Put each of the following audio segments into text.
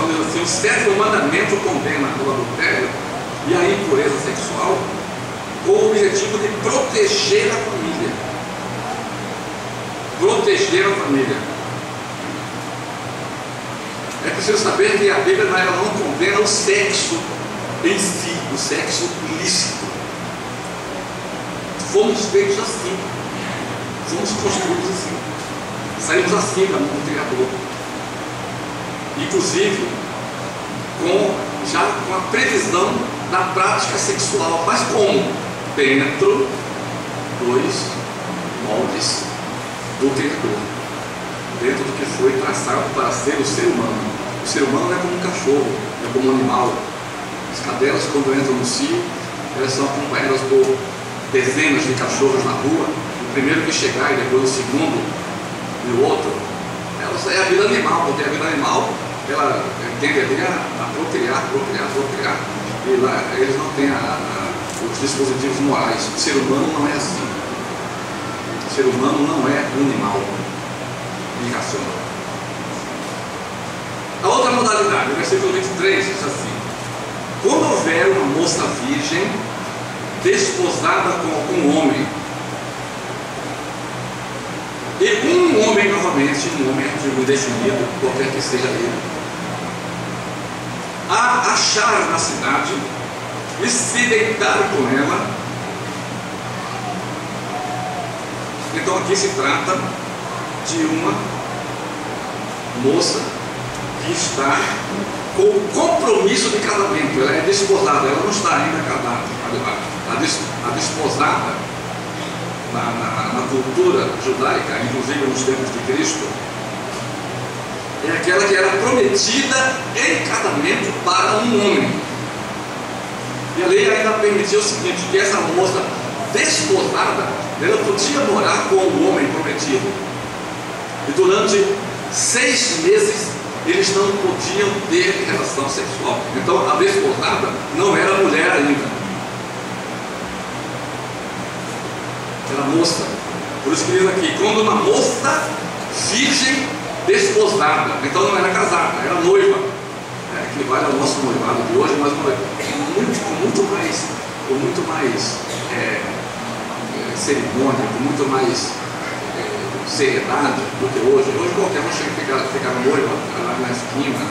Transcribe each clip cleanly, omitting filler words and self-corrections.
tradução diz assim: o sétimo mandamento condena o adultério e a impureza sexual com o objetivo de proteger a família. Proteger a família. É preciso saber que a Bíblia ela não condena o sexo em si, o sexo ilícito. Fomos feitos assim, fomos construídos assim, saímos assim da mão do Criador, inclusive já com a previsão da prática sexual. Mas como? Dentro dos moldes do Criador, dentro do que foi traçado para ser o ser humano. O ser humano não é como um cachorro, é como um animal. As cadelas, quando entram no cio, elas são acompanhadas por dezenas de cachorros na rua. O primeiro que chegar e depois o segundo e o outro. É a vida animal, porque a vida animal ela tende a procriar. E lá eles não têm os dispositivos morais. O ser humano não é assim. O ser humano não é animal irracional. A outra modalidade, o versículo 23 diz assim: quando houver uma moça virgem desposada com algum homem, e um homem novamente, um homem indefinido, qualquer que seja ele, a achar na cidade e se deitar com ela, então aqui se trata de uma moça que está com o compromisso de casamento. Ela é desposada, ela não está ainda casada. A desposada na cultura judaica, inclusive nos tempos de Cristo, é aquela que era prometida em casamento para um homem. E a lei ainda permitia o seguinte, que essa moça desposada, ela podia morar com o homem prometido, e durante 6 meses eles não podiam ter relação sexual. Então a desposada não era mulher ainda, era moça. Por isso que diz aqui, quando uma moça virgem desposada, então não era casada, era noiva. Equivale ao nosso noivado de hoje, mas com muito mais cerimônia, com muito mais seriedade do que hoje. Hoje qualquer um chega e fica noiva lá na esquina,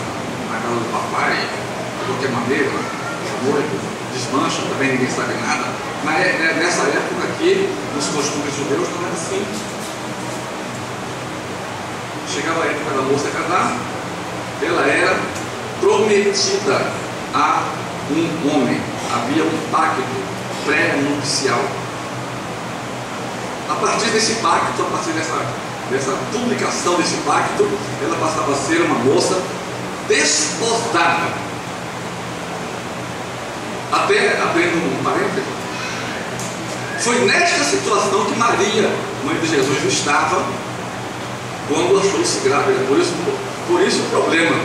na casa do papai, de qualquer maneira, noivo, desmancha, também ninguém sabe nada. Mas nessa época aqui, nos costumes judeus, não era assim. Chegava a época da moça casar, ela era prometida a um homem, havia um pacto pré-nupcial. A partir desse pacto, a partir dessa publicação desse pacto, ela passava a ser uma moça desposada. Até abrindo um parênteses, foi nesta situação que Maria, mãe de Jesus, estava quando achou-se grávida. Por isso o problema.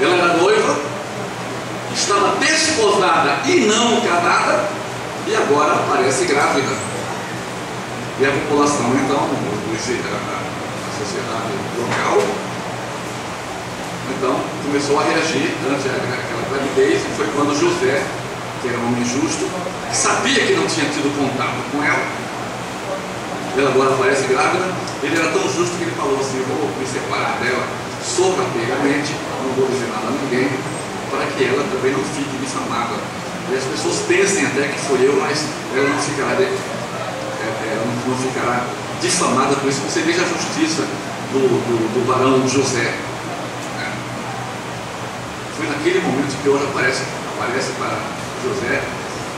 Ela era noiva, estava desposada e não casada, e agora aparece grávida. E a população, então, a sociedade local, então, começou a reagir ante aquela gravidez, e foi quando José, que era um homem justo, que sabia que não tinha tido contato com ela agora aparece grávida, ele era tão justo que ele falou assim: vou me separar dela sorrateiramente, não vou dizer nada a ninguém, para que ela também não fique difamada. E as pessoas pensem até que foi eu, mas ela não ficará difamada por isso. Você veja a justiça do barão José. Foi naquele momento que hoje aparece para José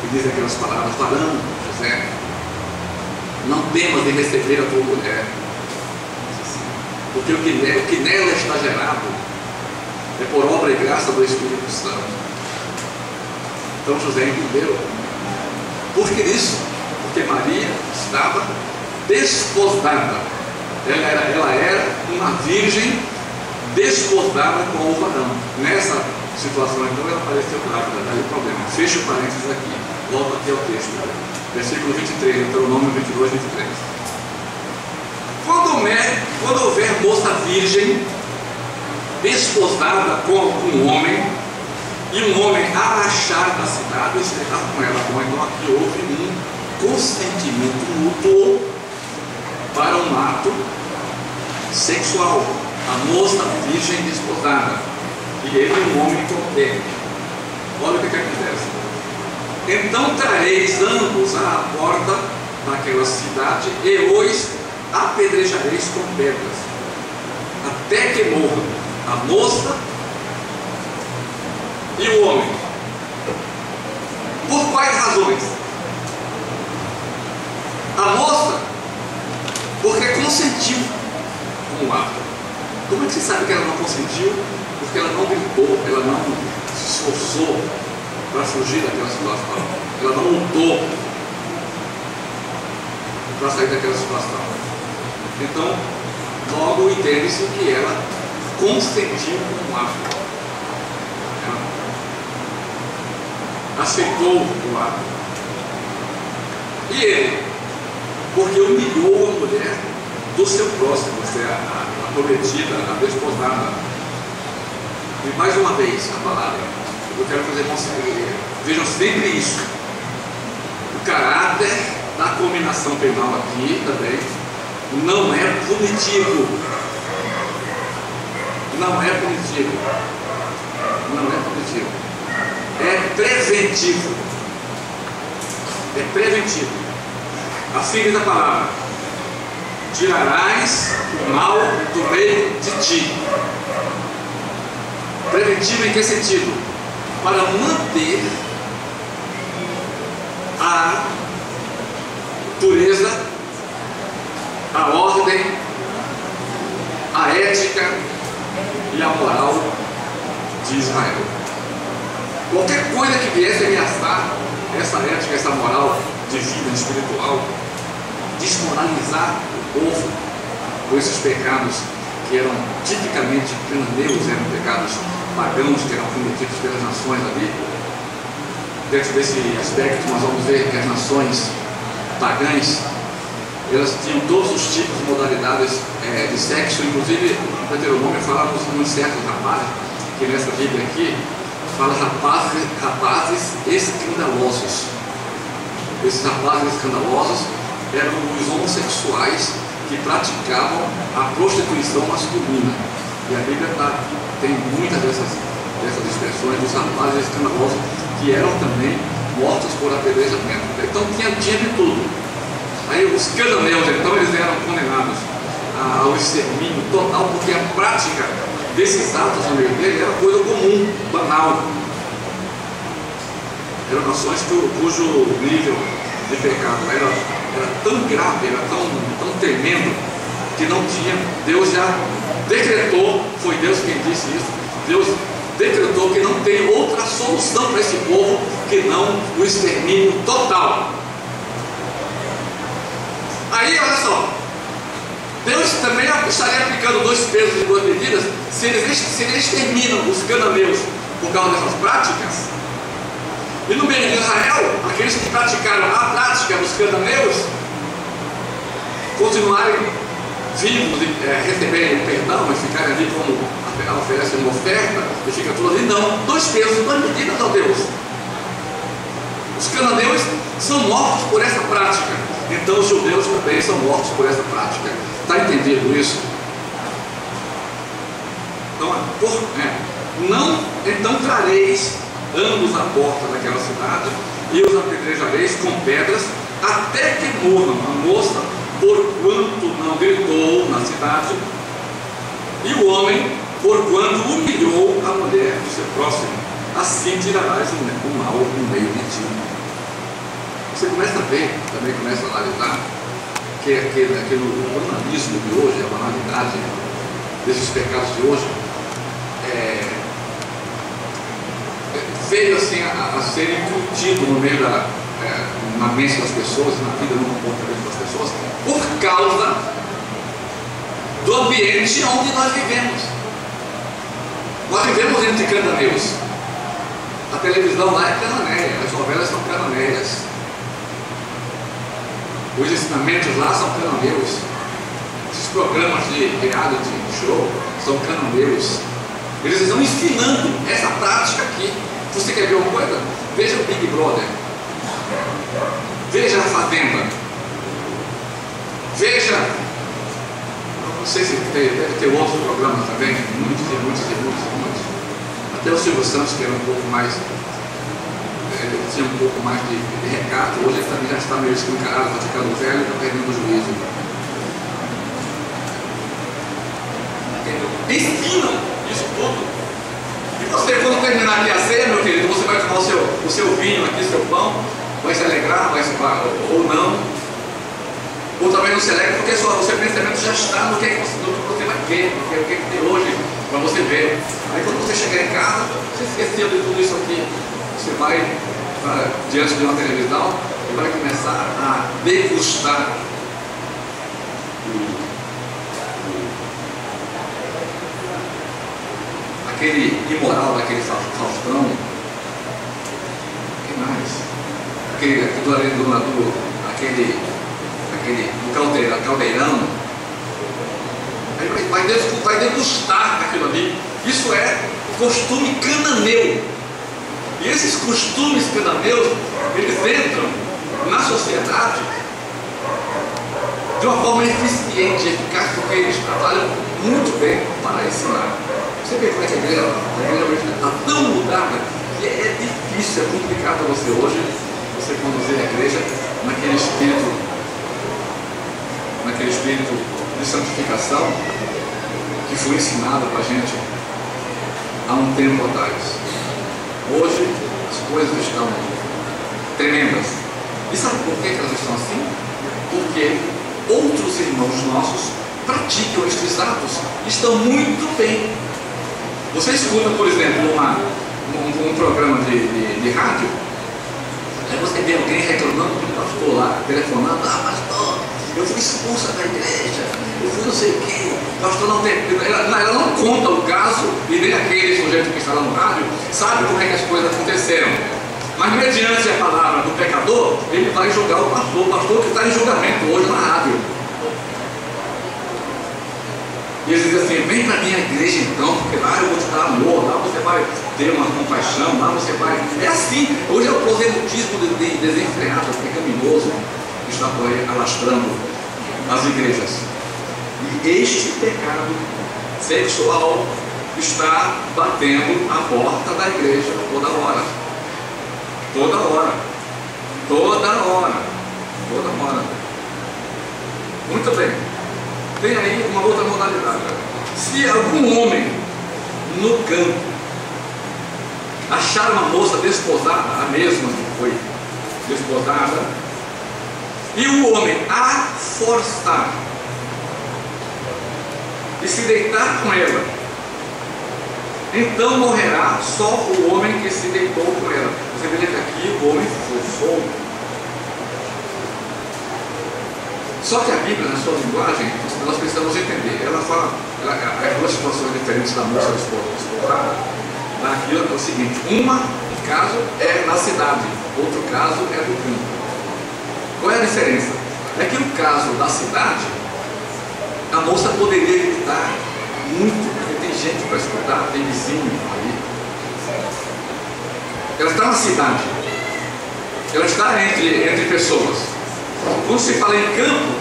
e diz aquelas palavras: barão José, não temas de receber a tua mulher, porque o que nela está gerado é por obra e graça do Espírito Santo. Então José entendeu. Por que isso? Porque Maria estava desposada. Ela era uma virgem desposada com o varão. Nessa situação, então, ela apareceu grávida. Daí o problema. Fecha o parênteses aqui. Volta aqui ao texto. Versículo 23, Deuteronômio 22, 23. Quando houver moça virgem desposada com um homem, e um homem a achar da cidade e estava com ela. Bom, então aqui houve um consentimento mútuo para um ato sexual. A moça virgem desposada e ele, um homem contente. Olha o que acontece. Então trareis ambos à porta daquela cidade e os apedrejareis com pedras, até que morram a moça e o homem. Por quais razões? A moça, porque consentiu com o ato. Como é que você sabe que ela não consentiu? Porque ela não gritou, ela não se esforçou para fugir daquela situação, ela não lutou para sair daquela situação. Então, logo entende-se que ela consentiu com o ato. Aceitou o ato. E ele, porque humilhou a mulher do seu próximo, ou seja, a prometida, a desposada. E mais uma vez a palavra, eu quero fazer conselho. Vejam sempre isso. O caráter da combinação penal aqui também não é punitivo. Não é punitivo. Não é punitivo. É preventivo. É preventivo. Assim diz a palavra: tirarás o mal do meio de ti. Preventivo em que sentido? Para manter a pureza, a ordem, a ética e a moral de Israel. Qualquer coisa que viesse ameaçar essa ética, essa moral de vida espiritual, desmoralizar o povo com esses pecados que eram tipicamente cananeus, eram pecados pagãos que eram cometidos pelas nações ali. Dentro desse aspecto nós vamos ver que as nações pagãs, elas tinham todos os tipos e modalidades de sexo. Inclusive no Deuteronômio falamos em certos rapazes, que nessa Bíblia aqui fala rapazes escandalosos. Esses rapazes escandalosos eram os homossexuais que praticavam a prostituição masculina. E a Bíblia tem muitas dessas expressões dos rapazes escandalosos que eram também mortos por apedrejamento. Então tinha de tudo. Aí os cananeus, então, eles eram condenados ao extermínio total, porque a prática desses atos no meio dele era coisa comum, banal. Eram nações cujo nível de pecado era tão grave, era tão tremendo, que não tinha. Deus já decretou, foi Deus quem disse isso, Deus decretou que não tem outra solução para esse povo que não o extermínio total. Aí, olha só, Deus também estaria aplicando 2 pesos e 2 medidas se eles exterminam os cananeus por causa dessas práticas. E no meio de Israel, aqueles que praticaram a prática dos cananeus continuarem vivos e receberem perdão e ficarem ali como oferecem uma oferta e fica tudo ali. Não, 2 pesos e 2 medidas, ó Deus. Os cananeus são mortos por essa prática, então os judeus também são mortos por essa prática. Está entendido isso? Então, então trareis ambos à porta daquela cidade e os apedrejareis com pedras até que morram a moça, porquanto não gritou na cidade, e o homem, porquanto humilhou a mulher do seu próximo. Assim tirarás o mal no meio de ti. Você começa a ver, também começa a analisar que no banalismo de hoje, a banalidade desses pecados de hoje, veio assim a ser incutido no meio na mente das pessoas, na vida, no comportamento das pessoas, por causa do ambiente onde nós vivemos. Nós vivemos entre cananeus. A televisão lá é cananeia, as novelas são cananeias, os ensinamentos lá são cananeus, esses programas de reality show são cananeus. Eles estão ensinando essa prática aqui. Você quer ver uma coisa? Veja o Big Brother. Veja a Fazenda. Veja, não sei se deve ter outros programas também, muitos. Até o Silvio Santos, que era um pouco mais, tinha um pouco mais de recato, hoje ele também já está meio escancarado, está ficando velho, está perdendo o juízo. Ensinam isso tudo. E você, quando terminar aqui a ceia, meu querido, você vai tomar o seu vinho aqui, seu pão, vai se alegrar, ou não. Ou também não se alegra, porque o seu pensamento já está no que você vai ver, no que tem hoje para você ver. Aí quando você chegar em casa, você esqueceu de tudo isso aqui. Você vai diante de uma televisão e vai começar a degustar aquele imoral daquele Faustão. O que mais? Aquele caldeirão. Aí vai degustar aquilo ali. Isso é costume cananeu. E esses costumes cananeus, eles entram na sociedade de uma forma eficiente, eficaz, porque eles trabalham muito bem para ensinar. Você vê como é que a igreja hoje está tão mudada que é difícil, é complicado você hoje, você conduzir a igreja naquele espírito de santificação que foi ensinado para a gente há um tempo atrás. Hoje as coisas estão tremendas. E sabe por que elas estão assim? Porque outros irmãos nossos praticam estes atos, estão muito bem. Você escuta, por exemplo, um programa de rádio, aí você vê alguém reclamando do pastor lá, telefonando: pastor, eu fui expulsa da igreja, eu fui não sei o quê, pastor não tem. Ela não conta o caso, e nem aquele sujeito que está lá no rádio sabe como é que as coisas aconteceram. Mas mediante a palavra do pecador, ele vai julgar o pastor que está em julgamento hoje na rádio. E eles dizem assim: vem para a minha igreja então, porque lá eu vou te dar amor, lá você vai ter uma compaixão, lá você vai. É assim, hoje é o proselitismo desenfreado, pecaminoso, que está por aí alastrando as igrejas. E este pecado sexual está batendo a porta da igreja toda hora. Toda hora. Toda hora. Toda hora. Muito bem. Tem aí uma outra modalidade. Se algum homem no campo achar uma moça desposada, a mesma que foi desposada, e o homem a forçar e se deitar com ela, então morrerá só o homem que se deitou com ela. Você veja que aqui o homem forçou. Só que a Bíblia, na sua linguagem, nós precisamos entender. Ela fala, há duas situações diferentes da moça desposada. Aqui é o seguinte: um caso é na cidade, outro caso é do campo. Qual é a diferença? É que no caso da cidade, a moça poderia gritar muito, porque tem gente para escutar, tem vizinho ali. Ela está na cidade, ela está entre pessoas. Quando se fala em campo,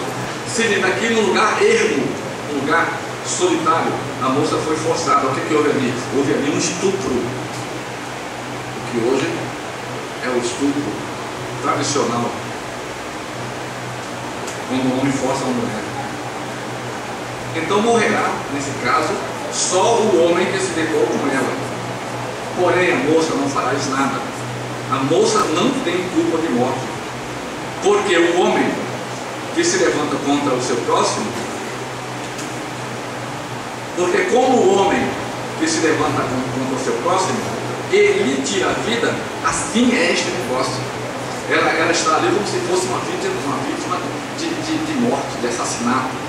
se diz aqui num lugar ermo, um lugar solitário. A moça foi forçada. O que houve ali? Houve ali um estupro. O que hoje é o estupro tradicional, quando o homem força a mulher. Então morrerá, nesse caso, só o homem que se deitou com ela. Porém, a moça não fará nada. A moça não tem culpa de morte, porque o homem que se levanta contra o seu próximo, porque como o homem que se levanta contra o seu próximo, ele tira a vida, assim é este negócio. Ela está ali como se fosse uma vítima de morte, de assassinato.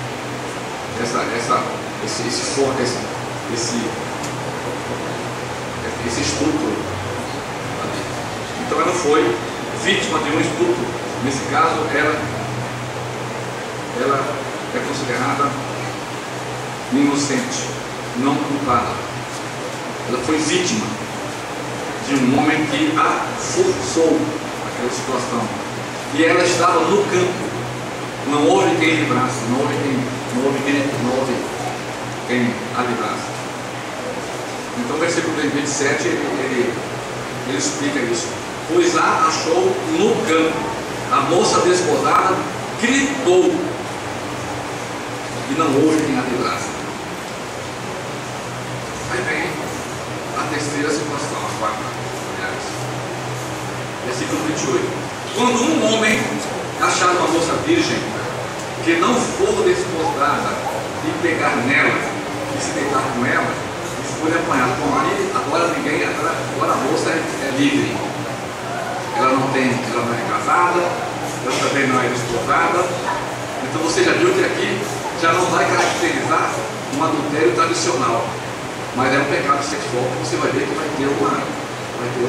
Esse estupro. Então ela foi vítima de um estupro. Nesse caso, ela é considerada inocente, não culpada. ela foi vítima de um homem que a forçou aquela situação. E ela estava no campo. Não houve quem livrasse, não houve quem a livrasse. Então, o versículo 27, ele explica isso. Pois a achou no campo. A moça desposada gritou e não houve quem a livrasse. Aí vem a terceira situação, a quarta, aliás. Versículo 28. Quando um homem achar uma moça virgem que não for desposada e pegar nela e se deitar com ela, e for apanhado com o marido, agora a moça é livre. Ela não é casada, ela também não é desposada. Então você já viu que aqui já não vai caracterizar um adultério tradicional, mas é um pecado sexual que você vai ver que vai ter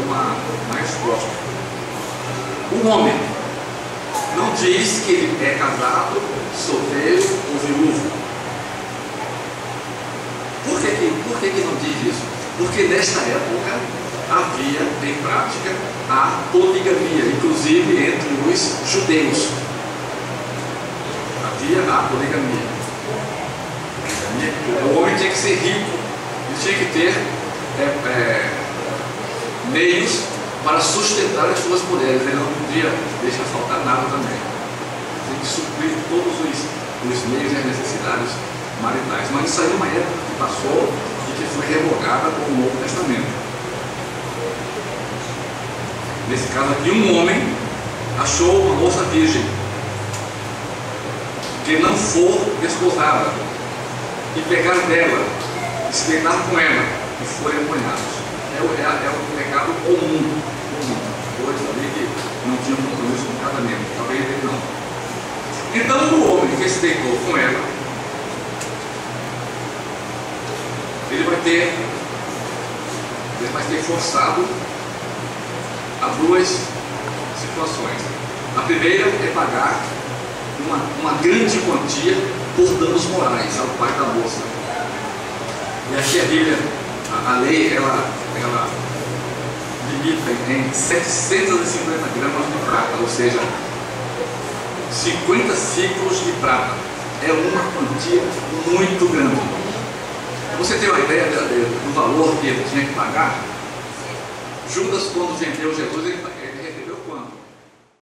uma resposta. O homem não diz que ele é casado, solteiro ou viúvo. Por que não diz isso? Porque nesta época havia em prática a poligamia, inclusive entre os judeus. Havia a poligamia. O homem tinha que ser rico, ele tinha que ter meios para sustentar as suas mulheres. Ele não podia deixar faltar nada também. Tem que suprir todos os meios e as necessidades maritais. Mas isso aí é uma época que passou e que foi revogada com o Novo Testamento. Nesse caso aqui, um homem achou uma moça virgem que não for desposada e pegar dela, e se deitar com ela e forem apanhados. É um pecado comum. Dois ali que não tinham compromisso com o casamento, talvez ele não. Então o homem que se deitou com ela, ele vai ter forçado a duas situações. A primeira é pagar uma grande quantia por danos morais ao pai da moça. E aqui a Bíblia, a lei, ela limita em 750 gramas de prata, ou seja, 50 ciclos de prata. É uma quantia muito grande. Você tem uma ideia do valor que ele tinha que pagar? Judas, quando vendeu Jesus, ele